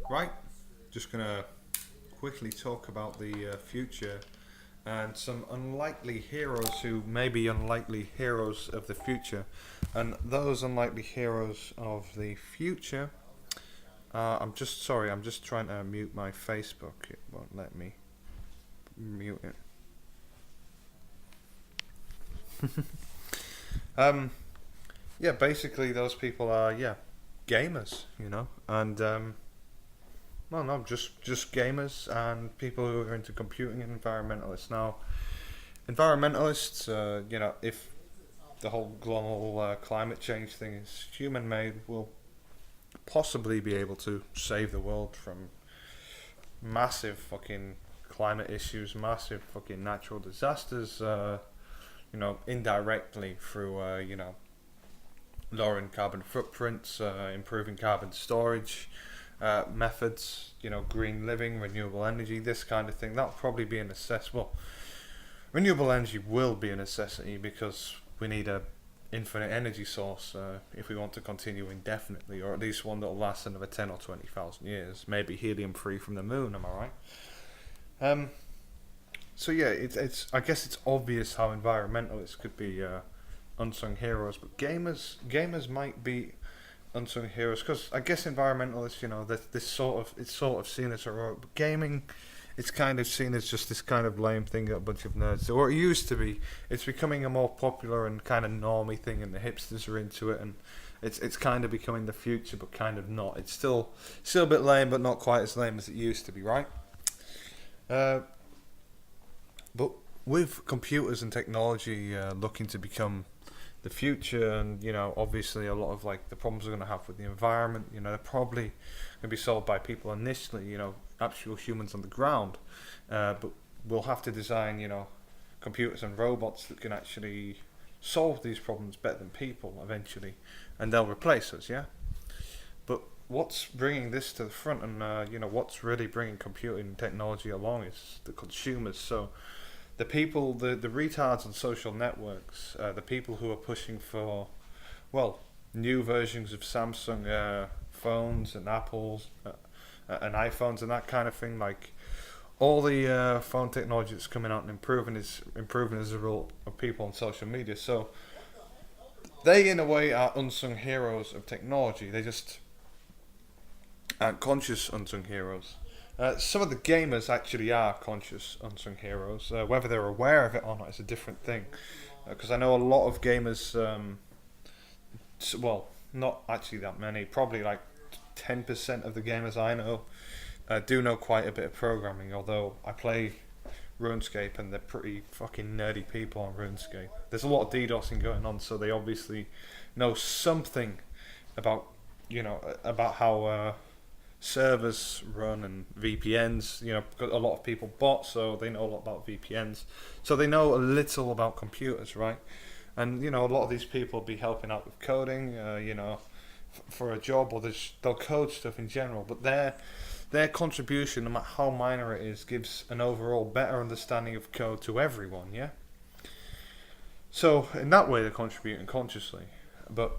Right, just gonna quickly talk about the future and some unlikely heroes who may be unlikely heroes of the future. And those unlikely heroes of the future, I'm just sorry, I'm just trying to mute my Facebook. It won't let me mute it. Um, yeah, basically those people are gamers, and well, no, just gamers and people who are into computing and environmentalists. Now, environmentalists, if the whole global climate change thing is human made, will possibly be able to save the world from massive fucking climate issues, massive fucking natural disasters, indirectly through, lowering carbon footprints, improving carbon storage methods, green living, renewable energy, this kind of thing. That'll probably be a necessity. Well, renewable energy will be a necessity because we need a infinite energy source if we want to continue indefinitely, or at least one that'll last another 10 or 20,000 years. Maybe helium free from the moon. Am I right? Um, so yeah, it's I guess it's obvious how environmentalists could be unsung heroes, but gamers might be unsung heroes because I guess environmentalists, this sort of it's sort of seen as heroic, but gaming, it's kind of seen as just this kind of lame thing that a bunch of nerds, or it used to be. It's becoming a more popular and kind of normie thing, and the hipsters are into it, and it's kind of becoming the future, but kind of not. It's still a bit lame, but not quite as lame as it used to be, right? Uh, but with computers and technology looking to become the future, and obviously a lot of like the problems we're going to have with the environment, they're probably going to be solved by people initially, actual humans on the ground, but we'll have to design computers and robots that can actually solve these problems better than people eventually, and they'll replace us, yeah. But what's bringing this to the front, and what's really bringing computing technology along is the consumers. So the people, the retards on social networks, the people who are pushing for, well, new versions of Samsung phones and Apple's and iPhones and that kind of thing, like all the phone technology that's coming out and improving as a result of people on social media. So they, in a way, are unsung heroes of technology. They just aren't conscious unsung heroes. Some of the gamers actually are conscious unsung heroes. Whether they're aware of it or not is a different thing. Because I know a lot of gamers, well, not actually that many, probably like 10% of the gamers I know do know quite a bit of programming, although I play RuneScape and they're pretty fucking nerdy people on RuneScape. There's a lot of DDoSing going on, so they obviously know something about, about how servers run and VPNs. A lot of people bot, so they know a lot about VPNs. So they know a little about computers, right? And a lot of these people will be helping out with coding, for a job, or they'll code stuff in general. But their contribution, no matter how minor it is, gives an overall better understanding of code to everyone. Yeah. So in that way, they're contributing consciously, but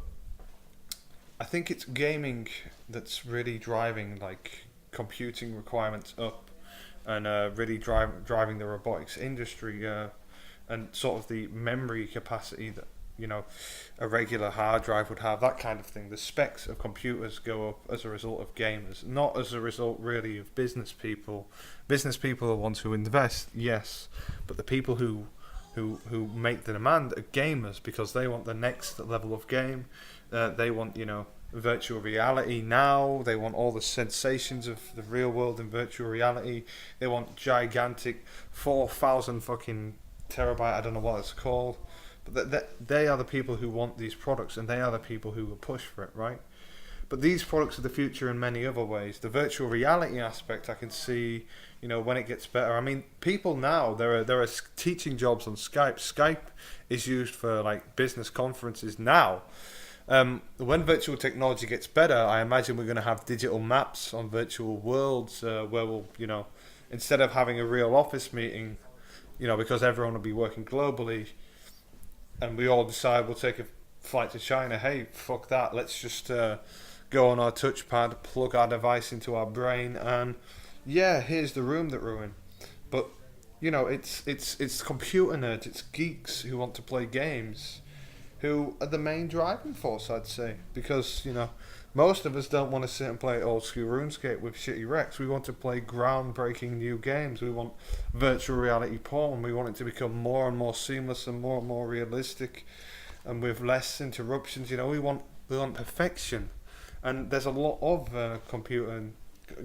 I think it's gaming that's really driving like computing requirements up, and really driving the robotics industry, and sort of the memory capacity that a regular hard drive would have, that kind of thing. The specs of computers go up as a result of gamers, not as a result really of business people. Business people are ones who invest, yes, but the people who make the demand are gamers because they want the next level of game. They want virtual reality now. They want all the sensations of the real world in virtual reality. They want gigantic 4,000 fucking terabyte. I don't know what it's called. But they are the people who want these products, and they are the people who will push for it, right? But these products are the future in many other ways. The virtual reality aspect, I can see, when it gets better. I mean, people now, there are teaching jobs on Skype. Skype is used for like business conferences now. When virtual technology gets better, I imagine we're going to have digital maps on virtual worlds where we'll, instead of having a real office meeting, because everyone will be working globally, and we all decide we'll take a flight to China. Hey, fuck that. Let's just go on our touchpad, plug our device into our brain, and yeah, here's the room that we're in. But it's computer nerds, it's geeks who want to play games, who are the main driving force, I'd say, because most of us don't want to sit and play old school RuneScape with shitty Rex. We want to play groundbreaking new games. We want virtual reality porn. We want it to become more and more seamless and more realistic, and with less interruptions. We want perfection, and there's a lot of computer and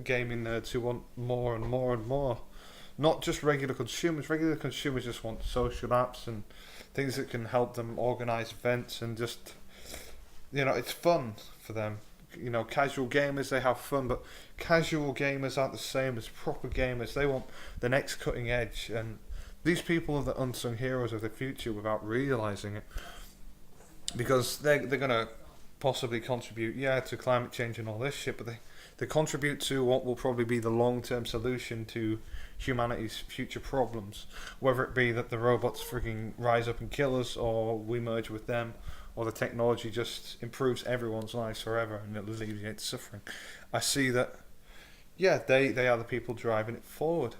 gaming nerds who want more and more and more. Not just regular consumers. Regular consumers just want social apps and things that can help them organize events and just it's fun for them. Casual gamers, they have fun, but casual gamers aren't the same as proper gamers. They want the next cutting edge, and these people are the unsung heroes of the future without realizing it, because they're gonna possibly contribute, to climate change and all this shit, but they contribute to what will probably be the long-term solution to humanity's future problems, whether it be that the robots freaking rise up and kill us, or we merge with them, or the technology just improves everyone's lives forever and it alleviates suffering. I see that, they are the people driving it forward,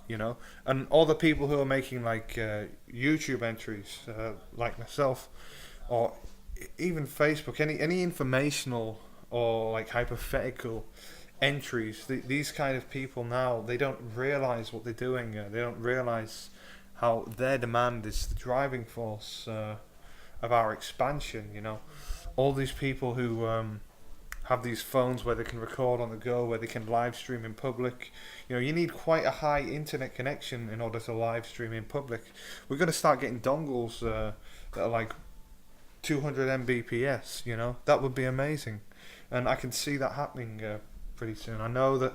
and all the people who are making YouTube entries, like myself, or even Facebook, any informational or hypothetical entries. These kind of people now, they don't realize what they're doing. They don't realize how their demand is the driving force of our expansion. All these people who have these phones where they can record on the go, where they can live stream in public. You need quite a high internet connection in order to live stream in public. We're going to start getting dongles that are like 200 Mbps. That would be amazing, and I can see that happening pretty soon. I know that.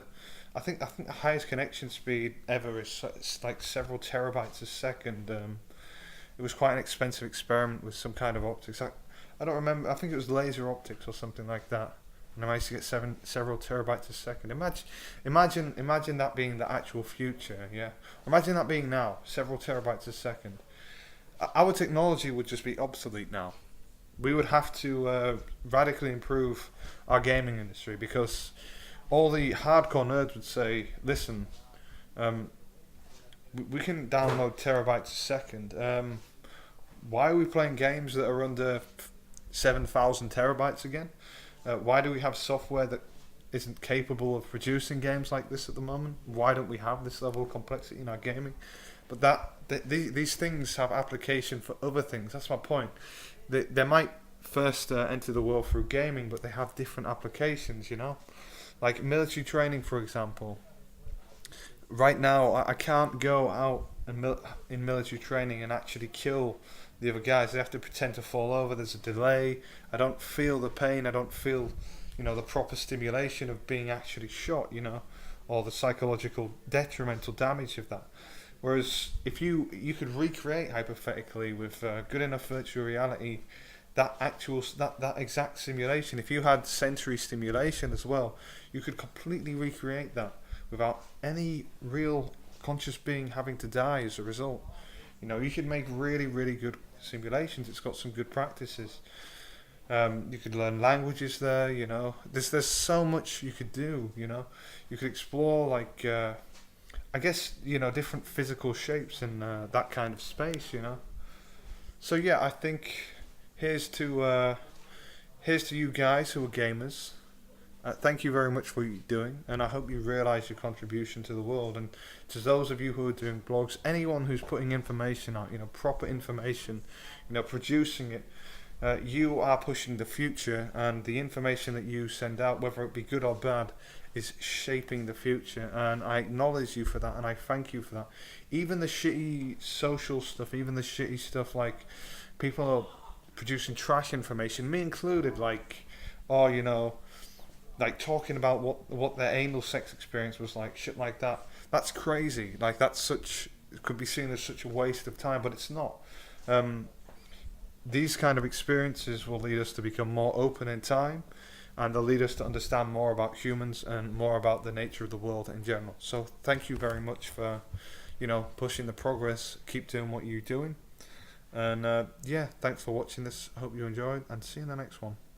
I think the highest connection speed ever is like several terabytes a second. It was quite an expensive experiment with some kind of optics. I don't remember. I think it was laser optics or something like that. And I managed to get several terabytes a second. Imagine that being the actual future. Yeah. Imagine that being now, several terabytes a second. Our technology would just be obsolete now. We would have to radically improve our gaming industry, because all the hardcore nerds would say, listen, we can download terabytes a second. Why are we playing games that are under 7,000 terabytes again? Why do we have software that isn't capable of producing games like this at the moment? Why don't we have this level of complexity in our gaming? But these things have application for other things. That's my point. They might first enter the world through gaming, but they have different applications, Like military training, for example. Right now, I can't go out in military training and actually kill the other guys. They have to pretend to fall over. There's a delay. I don't feel the pain. I don't feel, the proper stimulation of being actually shot, or the psychological detrimental damage of that. Whereas if you could recreate hypothetically with good enough virtual reality that exact simulation. If you had sensory stimulation as well, you could completely recreate that without any real conscious being having to die as a result. You could make really, really good simulations. It's got some good practices. You could learn languages there. There's so much you could do. You could explore I guess different physical shapes in that kind of space. So yeah, I think here's to you guys who are gamers. Thank you very much for what you're doing, and I hope you realise your contribution to the world. And to those of you who are doing blogs, anyone who's putting information out, proper information, producing it, you are pushing the future, and the information that you send out, whether it be good or bad, is shaping the future. And I acknowledge you for that, and I thank you for that. Even the shitty social stuff, even the shitty stuff like people are producing trash information, me included, talking about what their anal sex experience was like, shit like that. That's crazy. It could be seen as such a waste of time, but it's not. These kind of experiences will lead us to become more open in time, and they'll lead us to understand more about humans and more about the nature of the world in general. So thank you very much for, pushing the progress. Keep doing what you're doing. And thanks for watching this. I hope you enjoyed, and see you in the next one.